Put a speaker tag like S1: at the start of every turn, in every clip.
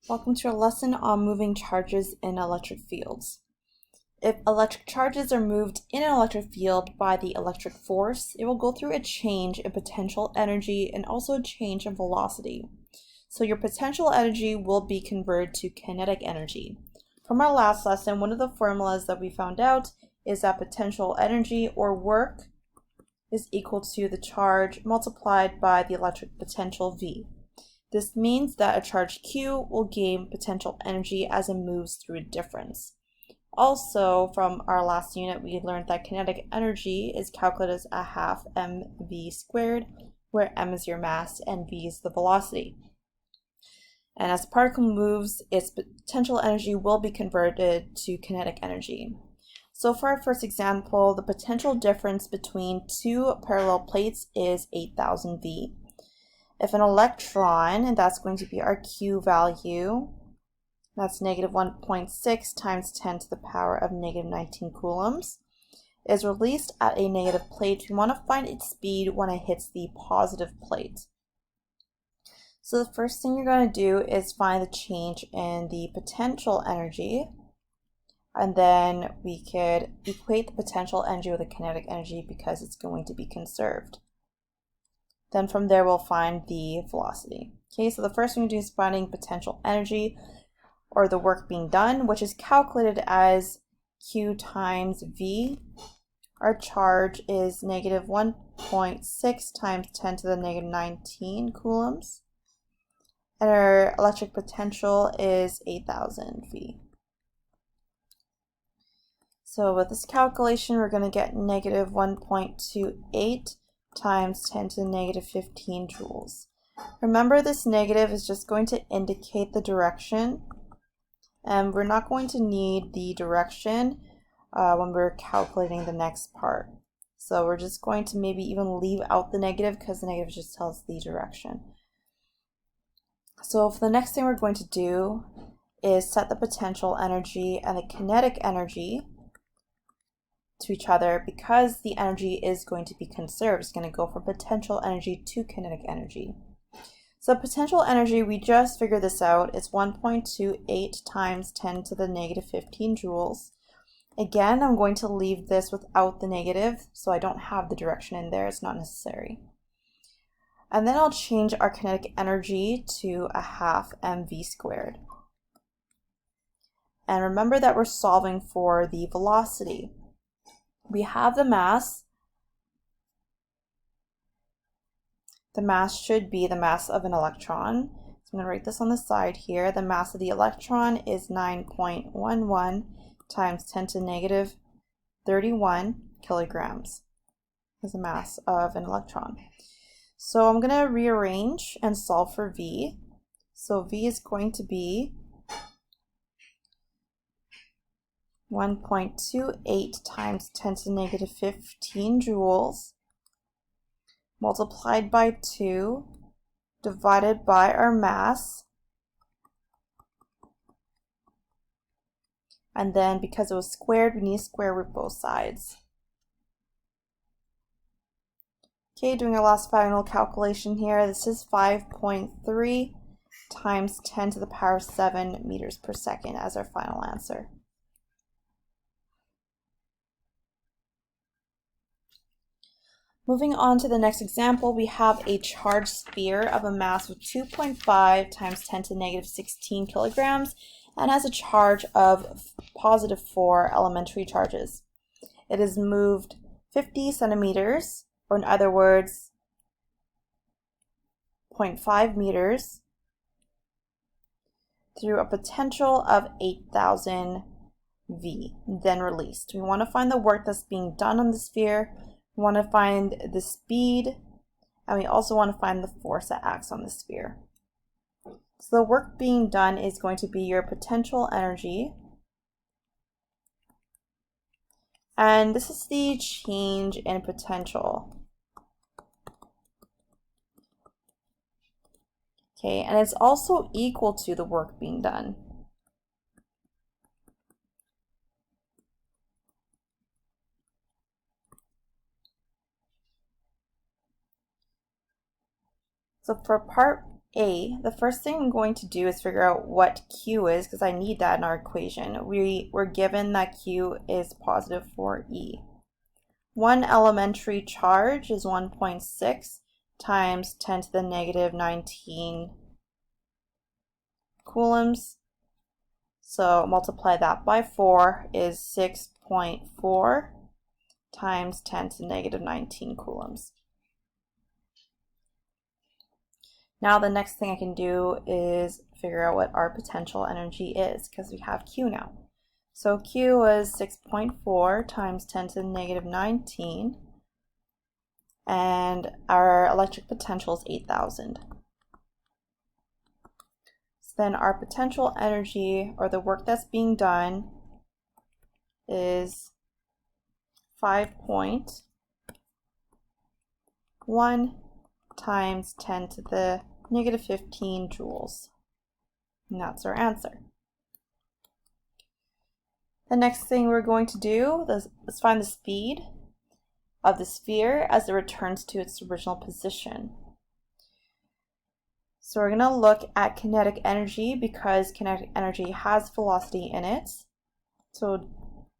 S1: Welcome to a lesson on moving charges in electric fields. If electric charges are moved in an electric field by the electric force, it will go through a change in potential energy and also a change in velocity. So your potential energy will be converted to kinetic energy. From our last lesson, one of the formulas that we found out is that potential energy or work is equal to the charge multiplied by the electric potential V. This means that a charge Q will gain potential energy as it moves through a difference. Also, from our last unit, we learned that kinetic energy is calculated as a half mv squared, where m is your mass and v is the velocity. And as the particle moves, its potential energy will be converted to kinetic energy. So for our first example, the potential difference between two parallel plates is 8,000 V. If an electron, and that's going to be our Q value, that's negative 1.6 times 10 to the power of negative 19 coulombs, is released at a negative plate, we want to find its speed when it hits the positive plate. So the first thing you're going to do is find the change in the potential energy, and then we could equate the potential energy with the kinetic energy because it's going to be conserved. Then from there, we'll find the velocity. Okay, so the first thing we do is finding potential energy, or the work being done, which is calculated as Q times V. Our charge is negative 1.6 times 10 to the negative 19 coulombs. And our electric potential is 8,000 V. So with this calculation, we're going to get negative 1.28 times 10 to the negative 15 joules. Remember, this negative is just going to indicate the direction, and we're not going to need the direction when we're calculating the next part. So we're just going to maybe even leave out the negative because the negative just tells the direction. So for the next thing we're going to do is set the potential energy and the kinetic energy to each other because the energy is going to be conserved. It's going to go from potential energy to kinetic energy. So potential energy, we just figured this out. It's 1.28 times 10 to the negative 15 joules. Again, I'm going to leave this without the negative, so I don't have the direction in there. It's not necessary. And then I'll change our kinetic energy to a half mv squared. And remember that we're solving for the velocity. We have the mass. The mass should be the mass of an electron. So I'm going to write this on the side here. The mass of the electron is 9.11 times 10 to the negative 31 kilograms is the mass of an electron. So I'm going to rearrange and solve for V. So V is going to be 1.28 times 10 to the negative 15 joules multiplied by 2 divided by our mass. And then because it was squared, we need to square root both sides. Okay, doing our last final calculation here. This is 5.3 times 10 to the power 7 meters per second as our final answer. Moving on to the next example, we have a charged sphere of a mass of 2.5 times 10 to the negative 16 kilograms and has a charge of positive 4 elementary charges. It is moved 50 centimeters, or in other words, 0.5 meters, through a potential of 8,000 V, then released. We want to find the work that's being done on the sphere. We want to find the speed, and we also want to find the force that acts on the sphere. So the work being done is going to be your potential energy, and this is the change in potential. Okay, and it's also equal to the work being done. So for part A, the first thing I'm going to do is figure out what Q is because I need that in our equation. We're given that Q is positive for E. One elementary charge is 1.6 times 10 to the negative 19 coulombs. So multiply that by 4 is 6.4 times 10 to the negative 19 coulombs. Now the next thing I can do is figure out what our potential energy is because we have Q now. So Q was 6.4 times 10 to the negative 19, and our electric potential is 8,000. So then our potential energy, or the work that's being done, is 5.1 times 10 to the negative 15 joules. And that's our answer. The next thing we're going to do is find the speed of the sphere as it returns to its original position. So we're going to look at kinetic energy because kinetic energy has velocity in it. So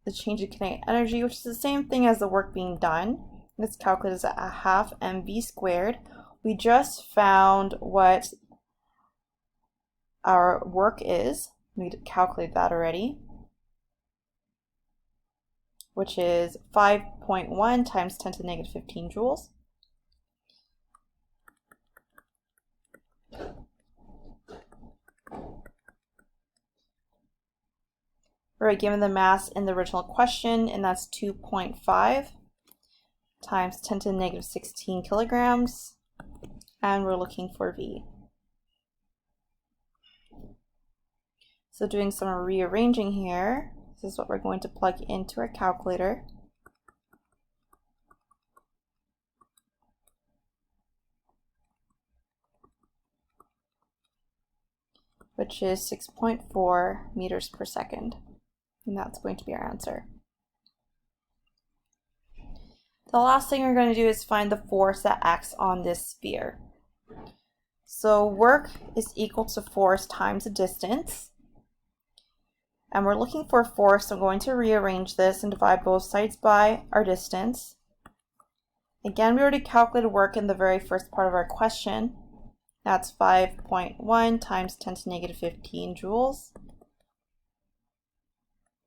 S1: the change in kinetic energy, which is the same thing as the work being done, is calculated as a half mv squared. We just found what our work is. We calculated that already, which is 5.1 times 10 to the negative 15 joules. We're given the mass in the original question, and that's 2.5 times 10 to the negative 16 kilograms, and we're looking for V. So doing some rearranging here, this is what we're going to plug into our calculator. Which is 6.4 meters per second. And that's going to be our answer. The last thing we're going to do is find the force that acts on this sphere. So work is equal to force times the distance. And we're looking for force, so I'm going to rearrange this and divide both sides by our distance. Again, we already calculated work in the very first part of our question. That's 5.1 times 10 to the negative 15 joules.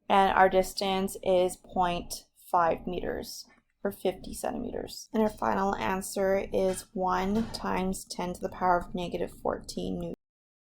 S1: And our distance is 0.5 meters, or 50 centimeters. And our final answer is 1 times 10 to the power of negative 14 newtons.